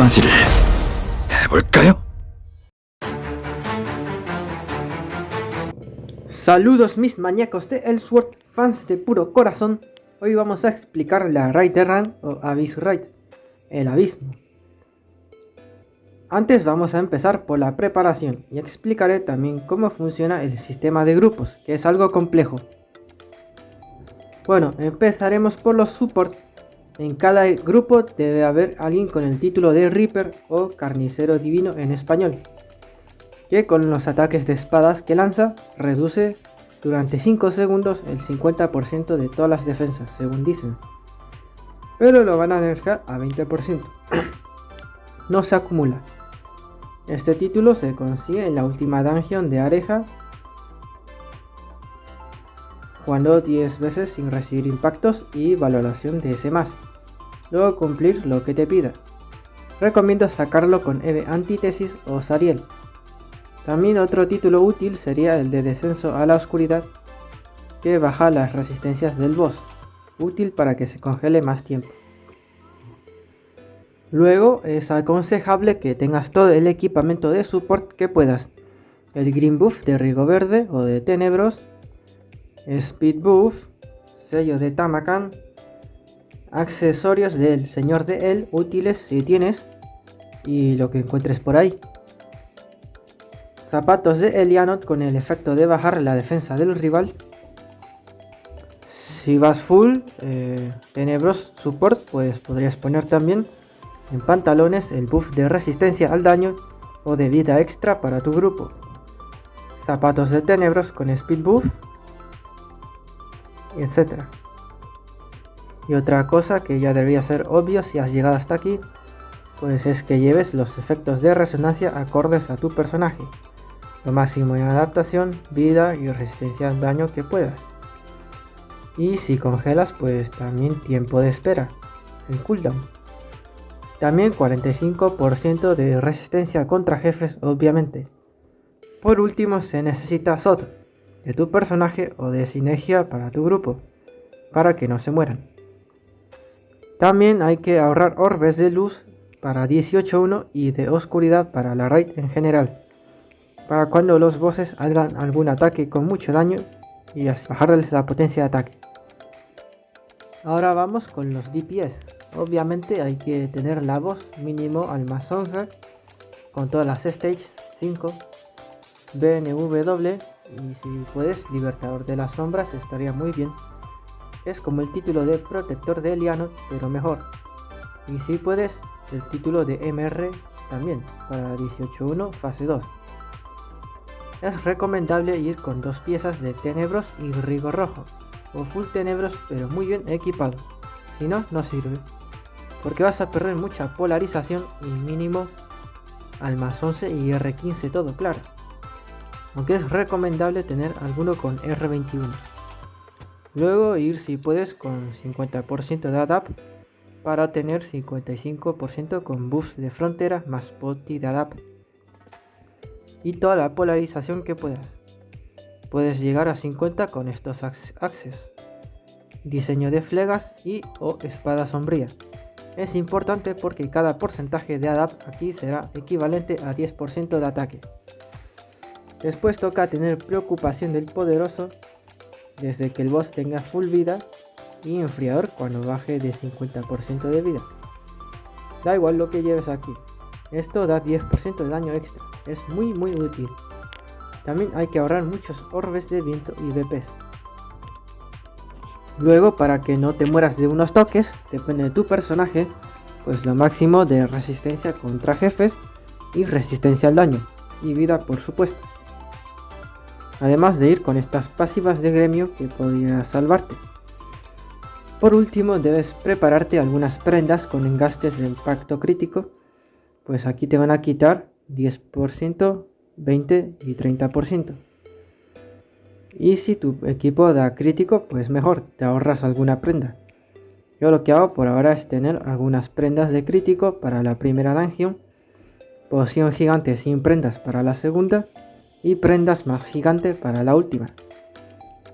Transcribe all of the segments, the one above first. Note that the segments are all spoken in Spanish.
마지를 해볼까요? Saludos mis maníacos de Elsword, fans de puro corazón. Hoy vamos a explicar la Raid de Ran o Abyss Raid, el abismo. Antes vamos a empezar por la preparación y explicaré también cómo funciona el sistema de grupos, que es algo complejo. Bueno, empezaremos por los supports. En cada grupo debe haber alguien con el título de Reaper o Carnicero Divino en español, que con los ataques de espadas que lanza reduce durante 5 segundos el 50% de todas las defensas, según dicen, pero lo van a nerfear a 20%. No se acumula. Este título se consigue en la última dungeon de Areja, jugando 10 veces sin recibir impactos y valoración de ese más. Luego cumplir lo que te pida. Recomiendo sacarlo con Eve Antítesis o Sariel. También otro título útil sería el de Descenso a la Oscuridad, que baja las resistencias del boss, útil para que se congele más tiempo. Luego es aconsejable que tengas todo el equipamiento de support que puedas. El Green Buff de Rigo Verde o de Tenebros, Speed Buff, sello de Tamakan, accesorios del Señor de El, útiles si tienes, y lo que encuentres por ahí. Zapatos de Elianot con el efecto de bajar la defensa del rival. Si vas full Tenebros Support, pues podrías poner también en pantalones el buff de resistencia al daño o de vida extra para tu grupo. Zapatos de Tenebros con Speed Buff, etc. Y otra cosa que ya debería ser obvio si has llegado hasta aquí, pues es que lleves los efectos de resonancia acordes a tu personaje. Lo máximo en adaptación, vida y resistencia al daño que puedas. Y si congelas, pues también tiempo de espera, el cooldown. También 45% de resistencia contra jefes, obviamente. Por último, se necesita SOT de tu personaje o de sinergia para tu grupo, para que no se mueran. También hay que ahorrar orbes de luz para 18.1 y de oscuridad para la raid en general, para cuando los bosses hagan algún ataque con mucho daño y bajarles la potencia de ataque. Ahora vamos con los DPS. Obviamente hay que tener la voz mínimo al más 11 con todas las stages 5, BNW y si puedes Libertador de las Sombras estaría muy bien. Es como el título de Protector de Elianot, pero mejor. Y si puedes el título de MR también para 18.1 fase 2. Es recomendable ir con 2 piezas de Tenebros y Rigo Rojo, o full Tenebros pero muy bien equipado, si no, no sirve, porque vas a perder mucha polarización y mínimo al más 11 y R15 todo claro, aunque es recomendable tener alguno con R21. Luego ir si puedes con 50% de ADAP para tener 55% con buffs de frontera más poti de ADAP. Y toda la polarización que puedas. Puedes llegar a 50 con estos axes. Diseño de flegas y o espada sombría. Es importante porque cada porcentaje de ADAP aquí será equivalente a 10% de ataque. Después toca tener preocupación del poderoso desde que el boss tenga full vida y enfriador cuando baje de 50% de vida. Da igual lo que lleves aquí. Esto da 10% de daño extra. Es muy útil. También hay que ahorrar muchos orbes de viento y BPs. Luego, para que no te mueras de unos toques, depende de tu personaje, pues lo máximo de resistencia contra jefes y resistencia al daño, y vida por supuesto. Además de ir con estas pasivas de gremio que podrían salvarte. Por último, debes prepararte algunas prendas con engastes de impacto crítico, pues aquí te van a quitar 10%, 20% y 30%. Y si tu equipo da crítico, pues mejor, te ahorras alguna prenda. Yo lo que hago por ahora es tener algunas prendas de crítico para la primera dungeon, poción gigante sin prendas para la segunda y prendas más gigante para la última.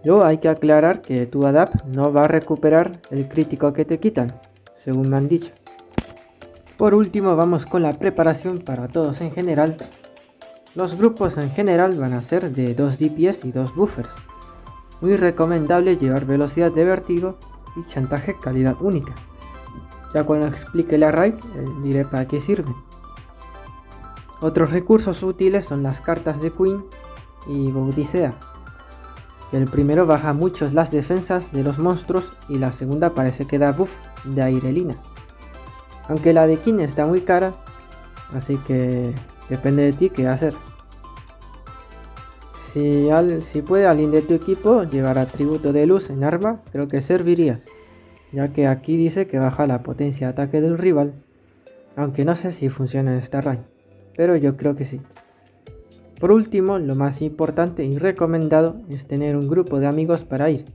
Luego hay que aclarar que tu ADAP no va a recuperar el crítico que te quitan, según me han dicho. Por último vamos con la preparación para todos en general. Los grupos en general van a ser de 2 DPS y 2 buffers. Muy recomendable llevar velocidad de vértigo y chantaje calidad única. Ya cuando explique la raid diré para qué sirven. Otros recursos útiles son las cartas de Queen y Boudicea. El primero baja mucho las defensas de los monstruos y la segunda parece que da buff de Airelina. Aunque la de King está muy cara, así que depende de ti qué hacer. Si puede alguien de tu equipo llevar atributo de luz en arma, creo que serviría, ya que aquí dice que baja la potencia de ataque del rival, aunque no sé si funciona en esta raid, pero yo creo que sí. Por último, lo más importante y recomendado es tener un grupo de amigos para ir,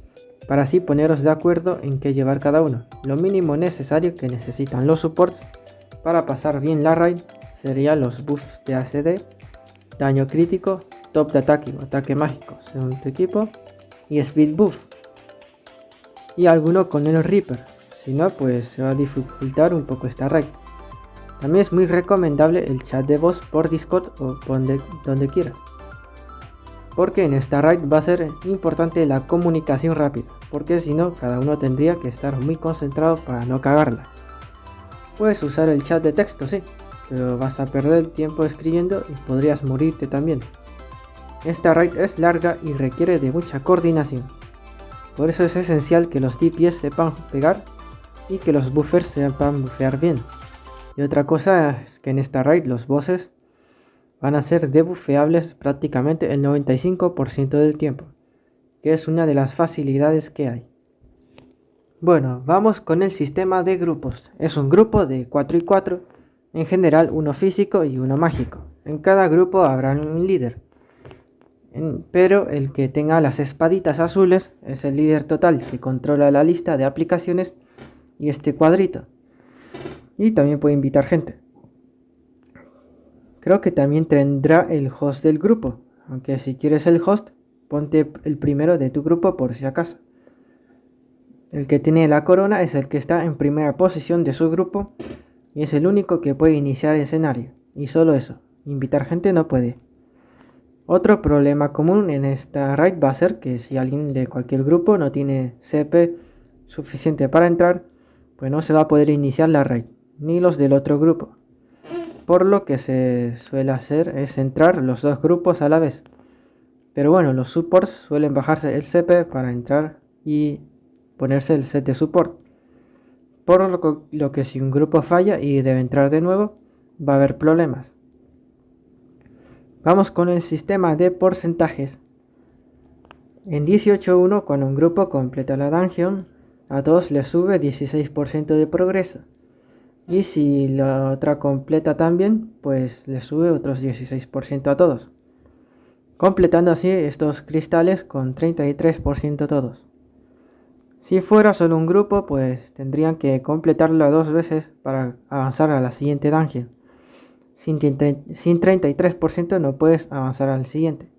para así poneros de acuerdo en qué llevar cada uno. Lo mínimo necesario que necesitan los supports para pasar bien la raid serían los buffs de ACD, daño crítico, top de ataque o ataque mágico según tu equipo, y speed buff, y alguno con el Reaper, si no pues se va a dificultar un poco esta raid. También es muy recomendable el chat de voz por Discord o donde quieras, porque en esta raid va a ser importante la comunicación rápida, porque si no cada uno tendría que estar muy concentrado para no cagarla. Puedes usar el chat de texto, sí, pero vas a perder el tiempo escribiendo y podrías morirte también. Esta raid es larga y requiere de mucha coordinación, por eso es esencial que los DPS sepan pegar y que los buffers sepan buffear bien. Y otra cosa es que en esta raid los bosses van a ser debuffeables prácticamente el 95% del tiempo, que es una de las facilidades que hay. Bueno, vamos con el sistema de grupos. Es un grupo de 4 y 4, en general uno físico y uno mágico. En cada grupo habrá un líder, pero el que tenga las espaditas azules es el líder total que controla la lista de aplicaciones y este cuadrito. Y también puede invitar gente. Creo que también tendrá el host del grupo, aunque si quieres el host, ponte el primero de tu grupo por si acaso. El que tiene la corona es el que está en primera posición de su grupo y es el único que puede iniciar el escenario. Y solo eso, invitar gente no puede. Otro problema común en esta raid va a ser que si alguien de cualquier grupo no tiene CP suficiente para entrar, pues no se va a poder iniciar la raid, ni los del otro grupo. Por lo que se suele hacer es entrar los dos grupos a la vez. Pero bueno, los supports suelen bajarse el CP para entrar y ponerse el set de support. Por lo que si un grupo falla y debe entrar de nuevo, va a haber problemas. Vamos con el sistema de porcentajes. En 18.1, cuando un grupo completa la dungeon, a todos les sube 16% de progreso. Y si la otra completa también, pues les sube otros 16% a todos. Completando así estos cristales con 33% todos. Si fuera solo un grupo, pues tendrían que completarlo 2 veces para avanzar a la siguiente dungeon. Sin 33% no puedes avanzar al siguiente.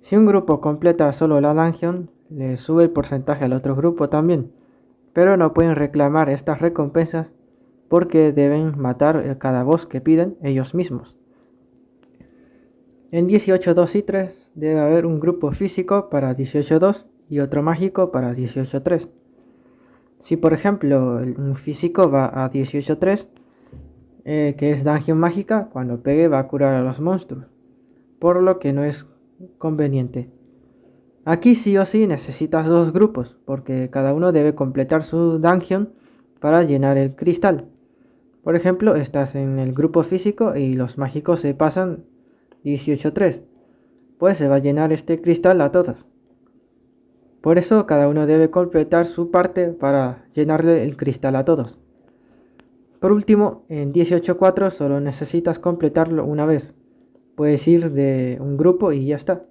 Si un grupo completa solo la dungeon, le sube el porcentaje al otro grupo también, pero no pueden reclamar estas recompensas porque deben matar cada boss que piden ellos mismos. En 18.2 y 3 debe haber un grupo físico para 18.2 y otro mágico para 18.3. Si por ejemplo un físico va a 18.3, que es dungeon mágica, cuando pegue va a curar a los monstruos, por lo que no es conveniente. Aquí sí o sí necesitas dos grupos, porque cada uno debe completar su dungeon para llenar el cristal. Por ejemplo, estás en el grupo físico y los mágicos se pasan 18.3, pues se va a llenar este cristal a todos. Por eso cada uno debe completar su parte para llenarle el cristal a todos. Por último, en 18.4 solo necesitas completarlo una vez. Puedes ir de un grupo y ya está.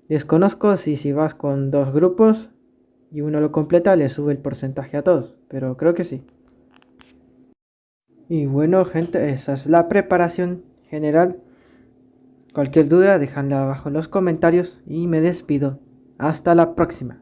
Desconozco si vas con dos grupos y uno lo completa le sube el porcentaje a todos, pero creo que sí. Y bueno gente, esa es la preparación general. Cualquier duda déjanla abajo en los comentarios y me despido. Hasta la próxima.